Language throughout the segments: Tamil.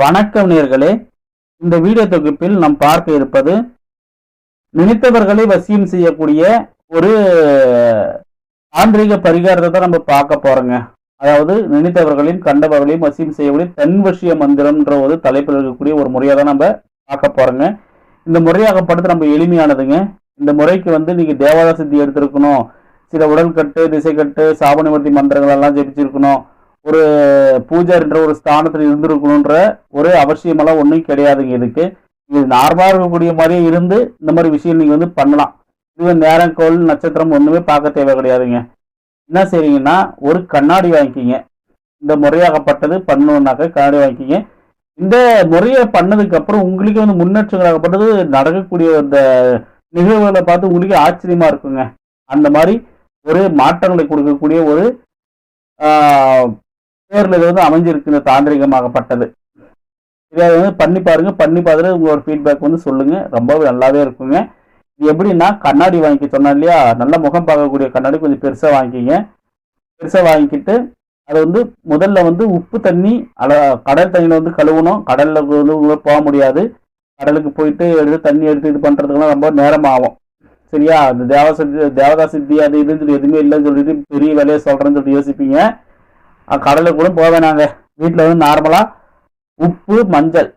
வணக்கம் நேர்களே. இந்த வீடியோ தொகுப்பில் நாம் பார்க்க இருப்பது நினைத்தவர்களை வசியம் செய்யக்கூடிய ஒரு தாந்திரிக பரிகாரத்தை தான் நம்ம பார்க்க போறோங்க. அதாவது நினைத்தவர்களையும் கண்டவர்களையும் வசியம் செய்யக்கூடிய தன்வசிய மந்திரம்ன்ற ஒரு தலைப்பில் இருக்கக்கூடிய ஒரு முறையை தான் நம்ம பார்க்க போறோங்க. இந்த முறையாகப்படுத்த நம்ம எளிமையானதுங்க. இந்த முறைக்கு நீங்க தேவதா சித்தி எடுத்திருக்கணும், சில உடல் கட்டு, திசை கட்டு, சாபநிவர்த்தி மந்திரங்கள் எல்லாம் ஜெபிச்சிருக்கணும், ஒரு பூஜாரின்ற ஒரு ஸ்தானத்தில் இருந்திருக்கணுன்ற ஒரு அவசியமெல்லாம் ஒன்றும் கிடையாதுங்க. இது நார்மலாக இருக்கக்கூடிய மாதிரியே இருந்து இந்த மாதிரி விஷயம் நீங்கள் பண்ணலாம். இது நேரம், கோள், நட்சத்திரம் ஒன்றுமே பார்க்க தேவை கிடையாதுங்க. என்ன செய்றீங்கன்னா, ஒரு கண்ணாடி வாங்கிக்கிங்க. இந்த முறையாகப்பட்டது பண்ணணுன்னாக்க கண்ணாடி வாங்கிக்கிங்க. இந்த முறையை பண்ணதுக்கு அப்புறம் உங்களுக்கு முன்னேற்றங்களாகப்பட்டது நடக்கக்கூடிய இந்த நிகழ்வுகளை பார்த்து உங்களுக்கு ஆச்சரியமா இருக்குங்க. அந்த மாதிரி ஒரு மாற்றங்களை கொடுக்கக்கூடிய ஒரு பேர்ல இது அமைஞ்சிருக்கு இந்த தாந்திரிகமாகப்பட்டது. இதை பண்ணி பாருங்க. பண்ணி பார்த்துட்டு உங்களோட ஃபீட்பேக் சொல்லுங்க. ரொம்பவே நல்லாவே இருக்குங்க. இது எப்படின்னா, கண்ணாடி வாங்கி சொன்னா இல்லையா, நல்ல முகம் பார்க்கக்கூடிய கண்ணாடி கொஞ்சம் பெருசா வாங்கிக்கிங்க. பெருசா வாங்கிக்கிட்டு அதை முதல்ல உப்பு தண்ணி கடல் தண்ணியில கழுவணும். கடல்ல போக முடியாது. கடலுக்கு போயிட்டு எடுத்து தண்ணி எடுத்து இது பண்றதுக்கெல்லாம் ரொம்ப நேரம் ஆகும். சரியா? அந்த தேவதா சித்தி அது இதுன்னு எதுவுமே இல்லைன்னு சொல்லிட்டு பெரிய வேலையை சொல்றேன்னு சொல்லிட்டு யோசிப்பீங்க. கடலுக்கு கூட போக வேணாங்க. வீட்டில் நார்மலா உப்பு, மஞ்சள்,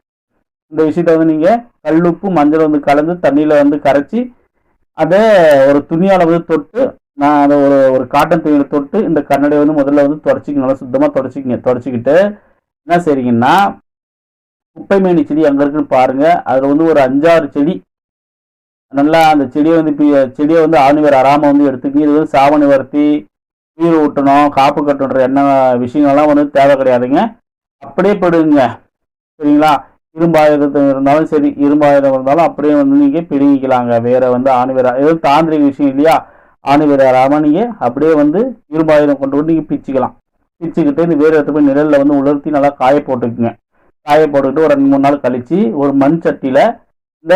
இந்த விஷயத்த நீங்க கல்லுப்பு மஞ்சள் கலந்து தண்ணியில கரைச்சி அதை ஒரு துணியால தொட்டு, நான் அதை ஒரு காட்டன் துணியில தொட்டு இந்த கண்ணாடியை முதல்ல தொடச்சிக்கணும். நல்லா சுத்தமா தொடச்சிக்கிங்க. தொடச்சிக்கிட்டு என்ன செய்றீங்கன்னா, குப்பை மேனி செடி அங்க இருக்குன்னு பாருங்க. அதுல ஒரு 5-6 செடி நல்லா அந்த செடியை செடியை ஆணிவர் அறாம எடுத்துக்கிங்க. இது சாவணிவர்த்தி, நீர் ஊட்டணும், காப்பு கட்டுன்ற என்ன விஷயங்கள்லாம் தேவை கிடையாதுங்க. அப்படியே போடுங்க. சரிங்களா? இரும்பாயுதம் இருந்தாலும் சரி, இரும்பாயுதம் இருந்தாலும் அப்படியே நீங்க பிடுங்கிக்கலாங்க. வேற ஆணிவேர் எதுவும் தாந்திரிக விஷயம் இல்லையா, ஆணிவேர் வராம நீங்க அப்படியே இரும்பாயுதம் கொண்டு நீங்க பிச்சுக்கலாம். பிச்சுக்கிட்டு இந்த வேறு இடத்துல போய் நிழல்ல உலர்த்தி நல்லா காய போட்டுக்குங்க. காய போட்டுக்கிட்டு ஒரு 2-3 நாள் கழிச்சு ஒரு மண் சட்டியில இந்த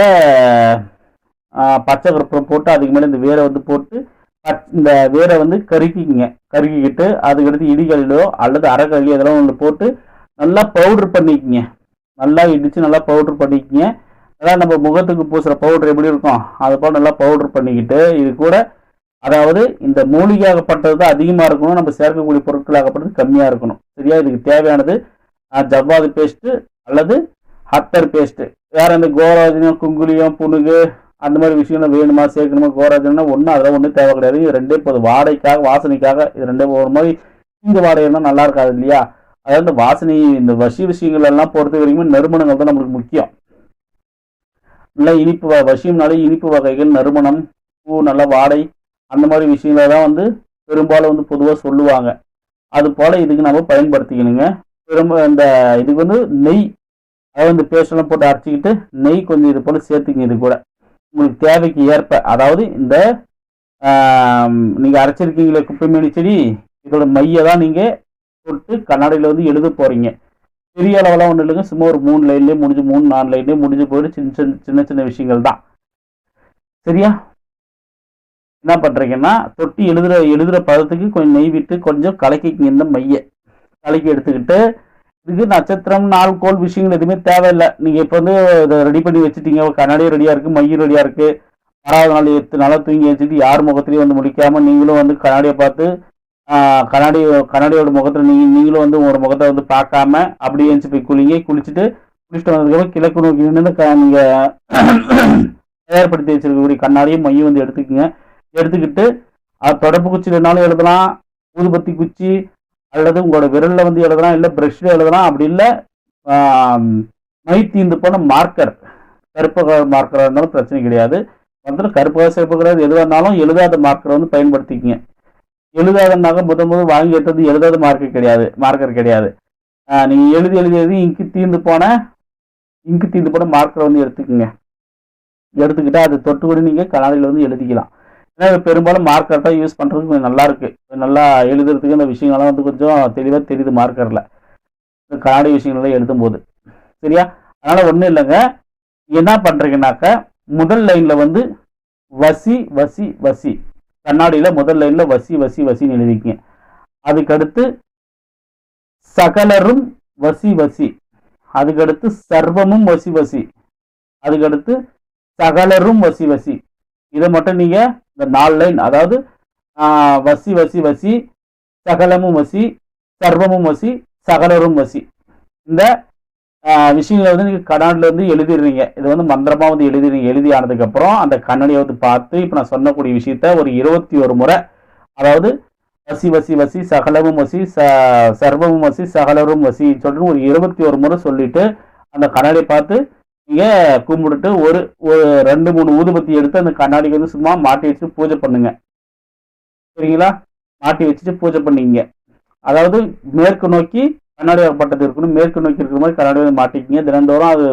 பச்சை கற்பூரம் போட்டு அதுக்கு மேலே இந்த வேரை போட்டு இந்த வேரை கருக்கிங்க. கருக்கிக்கிட்டு அதுக்கடுத்து இடிகளிலோ அல்லது அரைக்கல்லையோ இதெல்லாம் போட்டு நல்லா பவுடர் பண்ணிக்கிங்க. நல்லா இடிச்சு நல்லா பவுடர் பண்ணிக்கிங்க. அதான் நம்ம முகத்துக்கு பூசுற பவுடர் எப்படி இருக்கும், அதை போல நல்லா பவுடர் பண்ணிக்கிட்டு, இது கூட அதாவது இந்த மூலிகையாகப்பட்டது தான் அதிகமாக இருக்கணும், நம்ம சேர்க்கக்கூடிய பொருட்களாகப்பட்டது கம்மியாக இருக்கணும். சரியா? இதுக்கு தேவையானது ஜவ்வாது பேஸ்ட்டு அல்லது ஹத்தர் பேஸ்ட்டு. வேற இந்த கோராஜனம், குங்குலியம், புனுகு அந்த மாதிரி விஷயங்கள் வேணுமா, சேர்க்கணுமா, கோராஜனா ஒன்றும் அதெல்லாம் ஒன்றும் தேவை கிடையாது. இது ரெண்டே போதும். வாடைக்காக, வாசனைக்காக இது ரெண்டே ஒரு மாதிரி இந்த வாடையெல்லாம் நல்லா இருக்காது இல்லையா? அதாவது இந்த வாசனை, இந்த விஷயங்கள் எல்லாம் பொறுத்த வரைக்கும் நறுமணங்கள் தான் நம்மளுக்கு முக்கியம். நல்லா இனிப்பு வசியம்னாலே இனிப்பு வகைகள், நறுமணம், பூ, நல்ல வாடை, அந்த மாதிரி விஷயங்களை தான் பெரும்பாலும் பொதுவாக சொல்லுவாங்க. அது போல இதுக்கு நம்ம பயன்படுத்திக்கணுங்க. இந்த இதுக்கு நெய், அதாவது இந்த பேஸ்டெல்லாம் போட்டு அரைச்சிக்கிட்டு நெய் கொஞ்சம் இது போல சேர்த்துக்கிங்க. இது கூட உங்களுக்கு தேவைக்கு ஏற்ப, அதாவது இந்த நீங்க அரைச்சிருக்கீங்களே குப்பைமேனி செடி, இதோட மையை தான் நீங்க போட்டு கண்ணாடியில எழுத போறீங்க. பெரிய அளவெல்லாம் ஒன்றும் இல்லைங்க. சும்மா ஒரு 3 லைன்லேயே முடிஞ்சு, 3-4 லைன்லேயே முடிஞ்சு போயிட்டு சின்ன சின்ன விஷயங்கள் தான். சரியா? என்ன பண்றீங்கன்னா, தொட்டி எழுதுற பதத்துக்கு கொஞ்சம் நெய் விட்டு கொஞ்சம் கலக்கிங்க. இந்த மையை கலக்கி எடுத்துக்கிட்டு, இதுக்கு நட்சத்திரம், நாள், கோள் விஷயங்கள் எதுவுமே தேவையில்லை. நீங்க இப்போ இதை ரெடி பண்ணி வச்சுட்டீங்க. கண்ணாடியும் ரெடியா இருக்கு, மையும் ரெடியா இருக்கு. 6வது நாள் 8 நாளாக தூங்கி வச்சுட்டு யார் முகத்திலையும் முடிக்காம நீங்களும் கண்ணாடியை பார்த்து கண்ணாடியோட முகத்துல நீங்களும் உங்களோட முகத்தை பார்க்காம அப்படியே எழுந்து போய் குளிச்சுட்டு வந்ததுக்கப்புறம் கிழக்கு நோக்கி நீங்க தயார்படுத்தி வச்சிருக்கக்கூடிய கண்ணாடியும் மையும் எடுத்துக்கோங்க. எடுத்துக்கிட்டு தொடப்பு குச்சினாலும் எழுதலாம், ஊதுபத்தி குச்சி அல்லது உங்களோட விரல்ல எழுதலாம், இல்லை பிரஷ்ல எழுதலாம். அப்படி இல்லை மை தீர்ந்து போன மார்க்கர், கருப்பு கலர் மார்க்கராக இருந்தாலும் பிரச்சனை கிடையாது. கருப்பு கலர், சிவப்பு கலர் எதுவாக இருந்தாலும் எழுதாத மார்க்கரை பயன்படுத்திக்கங்க. எழுதாதனாக்க முதல் வாங்கி எடுத்தது எழுதாத மார்க்கர் கிடையாது. நீங்க எழுதி இங்கு தீர்ந்து போன மார்க்கரை எடுத்துக்கோங்க. எடுத்துக்கிட்டா அது தொட்டு கூட நீங்க கண்ணாடியில எழுதிக்கலாம். ஏன்னா பெரும்பாலும் மார்க்கர் தான் யூஸ் பண்றதுக்கு கொஞ்சம் நல்லா இருக்கு. நல்லா எழுதுறதுக்கு இந்த விஷயங்கள்லாம் கொஞ்சம் தெளிவா தெரியுது மார்க்கர்ல, கண்ணாடி விஷயங்கள்லாம் எழுதும் போது. சரியா? அதனால ஒன்றும் இல்லைங்க. என்ன பண்றீங்கன்னாக்க, முதல் லைன்ல வசி வசி வசி, கண்ணாடியில முதல் லைன்ல வசி வசி வசின்னு எழுதிக்கங்க. அதுக்கடுத்து சகலரும் வசி வசி, அதுக்கடுத்து சர்வமும் வசி வசி, அதுக்கடுத்து சகலரும் வசி வசி. இதை மட்டும் நீங்க இந்த 4 லைன், அதாவது வசி வசி வசி, சகலமும் வசி, சர்வமும் வசி, சகலரும் வசி, இந்த விஷயங்களை வந்து நீங்க கண்ணாடில வந்து எழுதிடுறீங்க. இது வந்து மந்திரமா வந்து எழுதிடுறீங்க. எழுதி ஆனதுக்கு அப்புறம் அந்த கண்ணாடியை வந்து பார்த்து இப்ப நான் சொன்னக்கூடிய விஷயத்த ஒரு 21 முறை, அதாவது வசி வசி வசி, சகலமும் வசி, சர்வமும் வசி, சகலரும் வசி சொல்லிட்டு ஒரு 21 முறை சொல்லிட்டு அந்த கண்ணாடியை பார்த்து நீங்க கும்பிட்டுட்டு ஒரு 2-3 ஊதுபத்தி எடுத்து அந்த கண்ணாடிக்கு வந்து சும்மா மாட்டி வச்சு பூஜை பண்ணுங்க. சரிங்களா? மாட்டி வச்சுட்டு பூஜை பண்ணிங்க. அதாவது மேற்கு நோக்கி கண்ணாடி பட்டது இருக்கணும். மேற்கு நோக்கி இருக்கிற மாதிரி கண்ணாடி வந்து மாட்டிக்கிங்க. தினந்தோறும் அது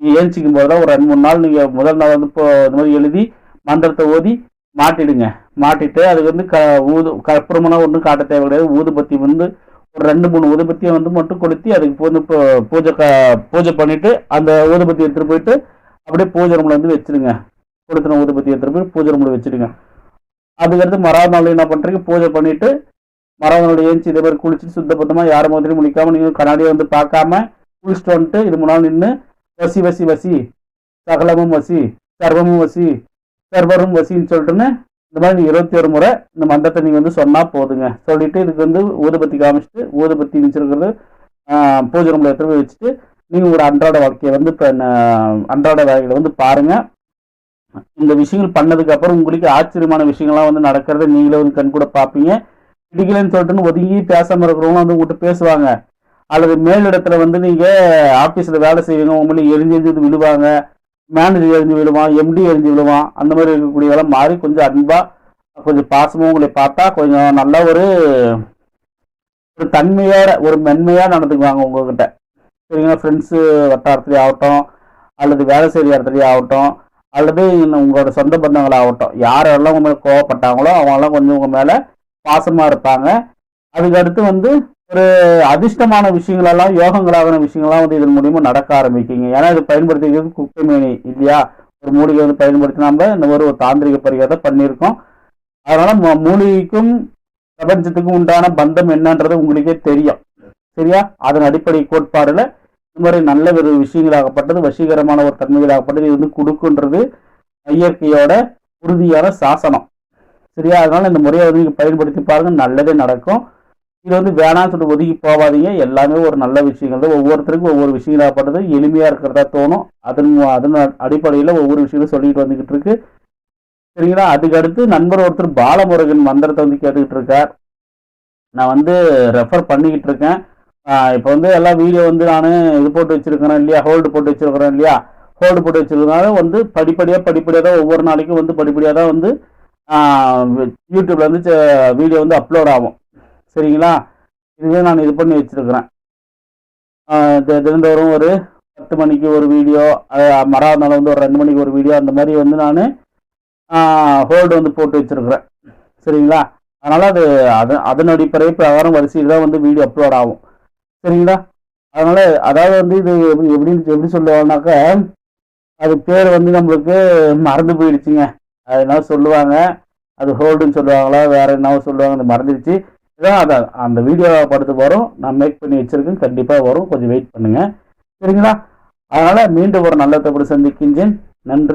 ஏஞ்சிக்கும் போதுதான் ஒரு 2-3 நாள் நீங்க முதல் நாள் வந்து இந்த மாதிரி எழுதி மந்திரத்தை ஓதி மாட்டிடுங்க. மாட்டிட்டு அதுக்கு வந்து கற்பூரமெல்லாம் ஒன்றும் காட்ட தேவை கிடையாது. ஊதுபத்தி வந்து ஒரு 2-3 ஊதுபத்தியை வந்து மட்டும் கொளுத்தி அதுக்கு வந்து பூஜை பண்ணிட்டு அந்த ஊதுபத்தி எடுத்துட்டு போயிட்டு அப்படியே பூஜை ரூம்ல வந்து வச்சிருங்க. கொளுத்தின ஊதுபத்தி எடுத்துட்டு போய் பூஜை ரூம்ல வச்சிடுங்க. அதுக்கடுத்து மறாவது நாள் என்ன பண்றீங்க, பூஜை பண்ணிட்டு மறாவது நாள் ஏஞ்சி இதே மாதிரி குளிச்சுட்டு சுத்தபத்தமா யாரும் மாதிரி முடிக்காம நீங்க கண்ணாடியை வந்து பார்க்காம குளிச்சுட்டு வந்துட்டு இது முன்னாள் நின்று வசி வசி வசி, சகலமும் வசி, சர்வமும் வசி, சர்வரும் வசின்னு சொல்லிட்டுன்னு இந்த மாதிரி 21 முறை இந்த மந்திரத்தை நீங்க வந்து சொன்னா போதுங்க. சொல்லிட்டு இதுக்கு வந்து ஊதுபத்தி காமிச்சிட்டு ஊதுபத்தி வச்சிருக்கிறது பூஜை ரூம்ல எடுத்து போய் வச்சுட்டு நீங்க ஒரு அன்றாட வாழ்க்கையை வந்து இப்போ அன்றாட வேலைகளை வந்து பாருங்க. இந்த விஷயங்கள் பண்ணதுக்கு அப்புறம் உங்களுக்கு ஆச்சரியமான விஷயங்கள்லாம் வந்து நடக்கிறத நீங்களே வந்து கண் கூட பார்ப்பீங்க. பிடிக்கலன்னு சொல்லிட்டு ஒதுங்கி பேசாம இருக்கிறவங்க வந்து உங்கள்கிட்ட பேசுவாங்க. அல்லது மேலிடத்துல வந்து நீங்க ஆபீஸ்ல வேலை செய்வீங்க, உங்களை எரிஞ்சு விழுவாங்க, மேனேஜர் எரிஞ்சு விழுவான், எம்டி எரிஞ்சு விழுவான். அந்த மாதிரி இருக்கக்கூடியதெல்லாம் மாறி கொஞ்சம் அன்பா கொஞ்சம் பாசமும் உங்களை பார்த்தா கொஞ்சம் நல்ல ஒரு தன்மையோட ஒரு மென்மையா நடந்துக்குவாங்க உங்ககிட்ட. சரிங்களா? ஃப்ரெண்ட்ஸு வட்டாரத்துலேயே ஆகட்டும், அல்லது வேலை செய்கிற இடத்துலையே ஆகட்டும், அல்லது உங்களோட சொந்த பந்தங்களாகட்டும், யாரெல்லாம் உங்க மேலே கோவப்பட்டாங்களோ அவங்கெல்லாம் கொஞ்சம் உங்க மேலே பாசமாக இருப்பாங்க. அதுக்கடுத்து வந்து ஒரு அதிர்ஷ்டமான விஷயங்களெல்லாம் யோகங்களான விஷயங்கள்லாம் வந்து இதன் மூலியமா நடக்க ஆரம்பிக்குங்க. ஏன்னா இது பயன்படுத்திக்கிறது குப்பைமேனி இல்லையா? ஒரு மூலிகை வந்து பயன்படுத்தி நம்ம இந்த ஒரு தாந்திரிக பரிகாரத்தை பண்ணியிருக்கோம். அதனால மூலிகைக்கும் பிரபஞ்சத்துக்கும் உண்டான பந்தம் என்னன்றது உங்களுக்கே தெரியும். சரியா? அதன் அடிப்படை கோட்பாடுல இந்த மாதிரி நல்ல ஒரு விஷயங்களாகப்பட்டது, வசீகரமான ஒரு தன்மைகளாகப்பட்டது இது வந்து கொடுக்குன்றது இயற்கையோட உறுதியான சாசனம். சரியா? அதனால இந்த முறையை வந்து நீங்க பயன்படுத்தி பாருங்க, நல்லதே நடக்கும். இது வந்து வேணாம்னு சொல்லிட்டு ஒதுக்கி போகாதீங்க. எல்லாமே ஒரு நல்ல விஷயங்கள் தான். ஒவ்வொருத்தருக்கும் ஒவ்வொரு விஷயங்களாகப்பட்டது எளிமையா இருக்கிறதா தோணும். அதன் அடிப்படையில் ஒவ்வொரு விஷயங்களும் சொல்லிட்டு வந்துகிட்டு இருக்கு. சரிங்களா? அதுக்கடுத்து நண்பர் ஒருத்தர் பாலமுருகன் மந்திரத்தை வந்து கேட்டுக்கிட்டு இருக்கார். நான் வந்து ரெஃபர் பண்ணிக்கிட்டு இருக்கேன். இப்போ வந்து எல்லா வீடியோ வந்து நான் இது போட்டு வச்சிருக்கிறேன் இல்லையா, ஹோல்டு போட்டு வச்சிருக்கிறேன் இல்லையா, ஹோல்டு போட்டு வச்சிருக்கனால வந்து படிப்படியாக தான் ஒவ்வொரு நாளைக்கும் வந்து படிப்படியாக தான் வந்து யூடியூப்ல வந்து வீடியோ வந்து அப்லோட் ஆகும். சரிங்களா? இதுவே நான் இது பண்ணி வச்சிருக்கிறேன். தினந்தோறும் ஒரு 10 மணிக்கு ஒரு வீடியோ, மறாவது நாள் வந்து ஒரு 2 மணிக்கு ஒரு வீடியோ, அந்த மாதிரி வந்து நான் ஹோல்டு வந்து போட்டு வச்சிருக்கிறேன். சரிங்களா? அதனால அதன் அடிப்படை பிரகாரம் வரிசையில் தான் வந்து வீடியோ அப்லோட் ஆகும். சரிங்களா? அதனால அதாவது வந்து இது எப்படி சொல்லுவாங்கனாக்க அது பேர் வந்து நம்மளுக்கு மறந்து போயிடுச்சுங்க. அது என்ன சொல்லுவாங்க, அது ஹோல்டுன்னு சொல்லுவாங்களா வேற என்ன சொல்லுவாங்க, அது மறந்துடுச்சு. இதான் அதான் அந்த வீடியோ படுத்து வரும், நான் மேக் பண்ணி வச்சிருக்கேன், கண்டிப்பாக வரும், கொஞ்சம் வெயிட் பண்ணுங்க. சரிங்களா? அதனால மீண்டும் ஒரு நல்ல தகவலை சந்திக்கின்றேன். நன்றி.